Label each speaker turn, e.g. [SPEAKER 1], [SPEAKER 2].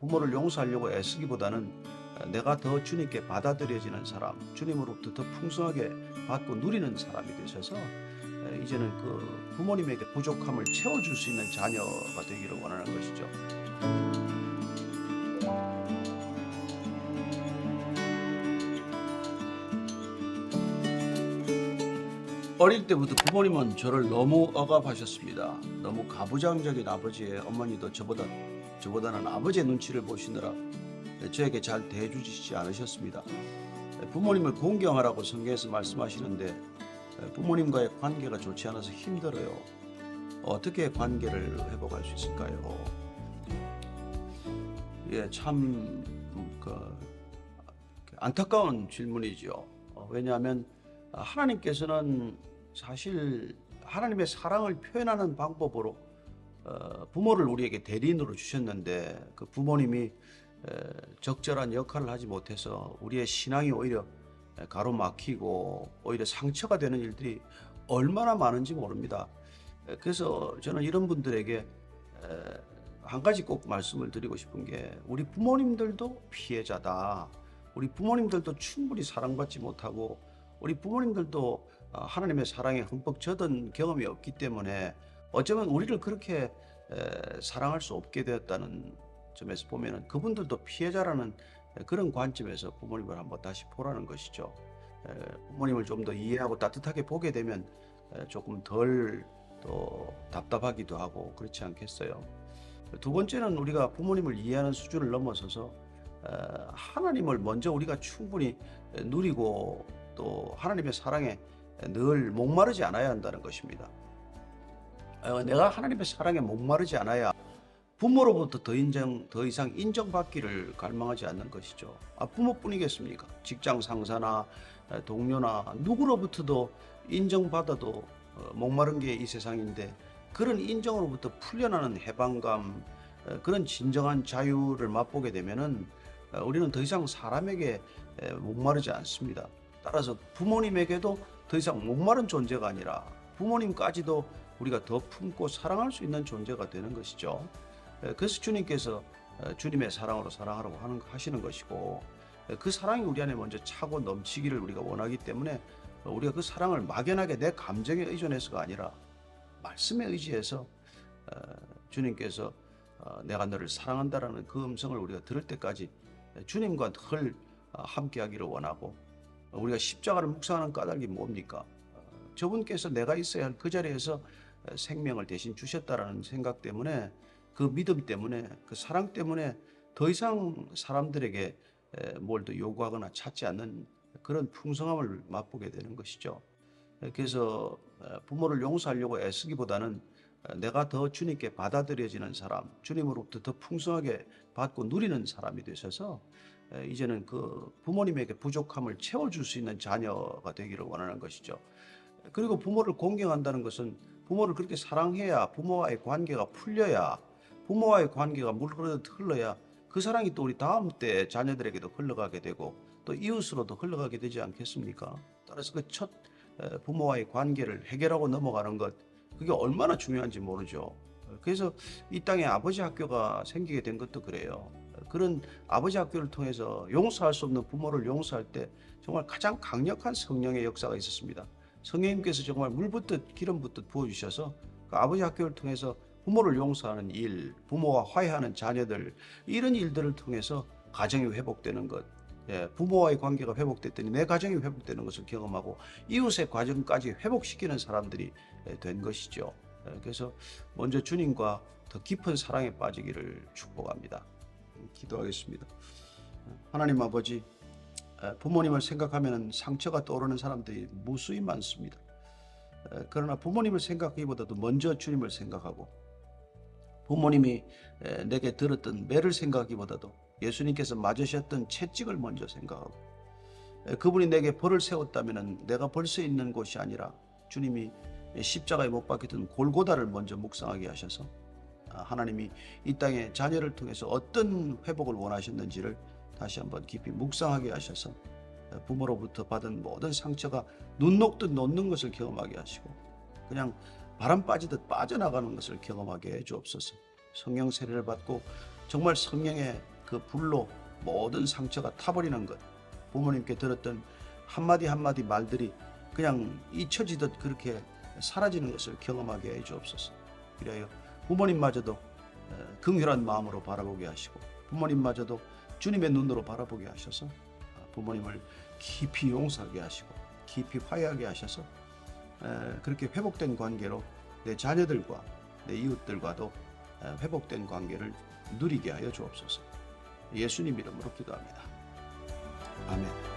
[SPEAKER 1] 부모를 용서하려고 애쓰기보다는 내가 더 주님께 받아들여지는 사람, 주님으로부터 더 풍성하게 받고 누리는 사람이 되셔서 이제는 그 부모님에게 부족함을 채워줄 수 있는 자녀가 되기를 원하는 것이죠. 어릴 때부터 부모님은 저를 너무 억압하셨습니다. 너무 가부장적인 아버지의 어머니도 저보다는 아버지의 눈치를 보시느라 저에게 잘 대해주시지 않으셨습니다. 부모님을 공경하라고 성경에서 말씀하시는데 부모님과의 관계가 좋지 않아서 힘들어요. 어떻게 관계를 회복할 수 있을까요? 예, 참 안타까운 질문이죠. 왜냐하면 하나님께서는 사실 하나님의 사랑을 표현하는 방법으로 부모를 우리에게 대리인으로 주셨는데 그 부모님이 적절한 역할을 하지 못해서 우리의 신앙이 오히려 가로막히고 오히려 상처가 되는 일들이 얼마나 많은지 모릅니다. 그래서 저는 이런 분들에게 한 가지 꼭 말씀을 드리고 싶은 게 우리 부모님들도 피해자다. 우리 부모님들도 충분히 사랑받지 못하고 우리 부모님들도 하나님의 사랑에 흠뻑 젖은 경험이 없기 때문에 어쩌면 우리를 그렇게 사랑할 수 없게 되었다는 점에서 보면은 그분들도 피해자라는 그런 관점에서 부모님을 한번 다시 보라는 것이죠. 부모님을 좀 더 이해하고 따뜻하게 보게 되면 조금 덜 또 답답하기도 하고 그렇지 않겠어요. 두 번째는 우리가 부모님을 이해하는 수준을 넘어서서 하나님을 먼저 우리가 충분히 누리고 또 하나님의 사랑에 늘 목마르지 않아야 한다는 것입니다. 내가 하나님의 사랑에 목마르지 않아야 부모로부터 더 이상 인정받기를 갈망하지 않는 것이죠. 부모뿐이겠습니까? 직장 상사나 동료나 누구로부터도 인정받아도 목마른 게 이 세상인데 그런 인정으로부터 풀려나는 해방감, 그런 진정한 자유를 맛보게 되면은 우리는 더 이상 사람에게 목마르지 않습니다. 따라서 부모님에게도 더 이상 목마른 존재가 아니라 부모님까지도 우리가 더 품고 사랑할 수 있는 존재가 되는 것이죠. 그래서 주님께서 주님의 사랑으로 사랑하라고 하시는 것이고 그 사랑이 우리 안에 먼저 차고 넘치기를 우리가 원하기 때문에 우리가 그 사랑을 막연하게 내 감정에 의존해서가 아니라 말씀에 의지해서 주님께서 내가 너를 사랑한다라는 그 음성을 우리가 들을 때까지 주님과 늘 함께하기를 원하고 우리가 십자가를 묵상하는 까닭이 뭡니까? 저분께서 내가 있어야 할 그 자리에서 생명을 대신 주셨다라는 생각 때문에 그 믿음 때문에 그 사랑 때문에 더 이상 사람들에게 뭘 더 요구하거나 찾지 않는 그런 풍성함을 맛보게 되는 것이죠. 그래서 부모를 용서하려고 애쓰기보다는 내가 더 주님께 받아들여지는 사람, 주님으로부터 더 풍성하게 받고 누리는 사람이 되셔서 이제는 그 부모님에게 부족함을 채워줄 수 있는 자녀가 되기를 원하는 것이죠. 그리고 부모를 공경한다는 것은 부모를 그렇게 사랑해야 부모와의 관계가 풀려야 부모와의 관계가 물 흘러야 그 사랑이 또 우리 다음 때 자녀들에게도 흘러가게 되고 또 이웃으로도 흘러가게 되지 않겠습니까? 따라서 그 첫 부모와의 관계를 해결하고 넘어가는 것 그게 얼마나 중요한지 모르죠. 그래서 이 땅에 아버지 학교가 생기게 된 것도 그래요. 그런 아버지 학교를 통해서 용서할 수 없는 부모를 용서할 때 정말 가장 강력한 성령의 역사가 있었습니다. 성령님께서 정말 물 붓듯 기름 붓듯 부어주셔서 그 아버지 학교를 통해서 부모를 용서하는 일, 부모와 화해하는 자녀들 이런 일들을 통해서 가정이 회복되는 것, 부모와의 관계가 회복됐더니 내 가정이 회복되는 것을 경험하고 이웃의 가정까지 회복시키는 사람들이 된 것이죠. 그래서 먼저 주님과 더 깊은 사랑에 빠지기를 축복합니다. 기도하겠습니다. 하나님 아버지, 부모님을 생각하면 상처가 떠오르는 사람들이 무수히 많습니다. 그러나 부모님을 생각하기보다도 먼저 주님을 생각하고 부모님이 내게 들었던 매를 생각하기보다도 예수님께서 맞으셨던 채찍을 먼저 생각하고 그분이 내게 벌을 세웠다면 내가 벌 수 있는 곳이 아니라 주님이 십자가에 못 박혔던 골고다를 먼저 묵상하게 하셔서 하나님이 이 땅에 자녀를 통해서 어떤 회복을 원하셨는지를 다시 한번 깊이 묵상하게 하셔서 부모로부터 받은 모든 상처가 눈 녹듯 녹는 것을 경험하게 하시고 그냥 바람 빠지듯 빠져나가는 것을 경험하게 해 주옵소서. 성령 세례를 받고 정말 성령의 그 불로 모든 상처가 타버리는 것, 부모님께 들었던 한마디 한마디 말들이 그냥 잊혀지듯 그렇게 사라지는 것을 경험하게 해 주옵소서. 그래요 부모님마저도 긍휼한 마음으로 바라보게 하시고 부모님마저도 주님의 눈으로 바라보게 하셔서 부모님을 깊이 용서하게 하시고 깊이 화해하게 하셔서 그렇게 회복된 관계로 내 자녀들과 내 이웃들과도 회복된 관계를 누리게 하여 주옵소서. 예수님 이름으로 기도합니다. 아멘.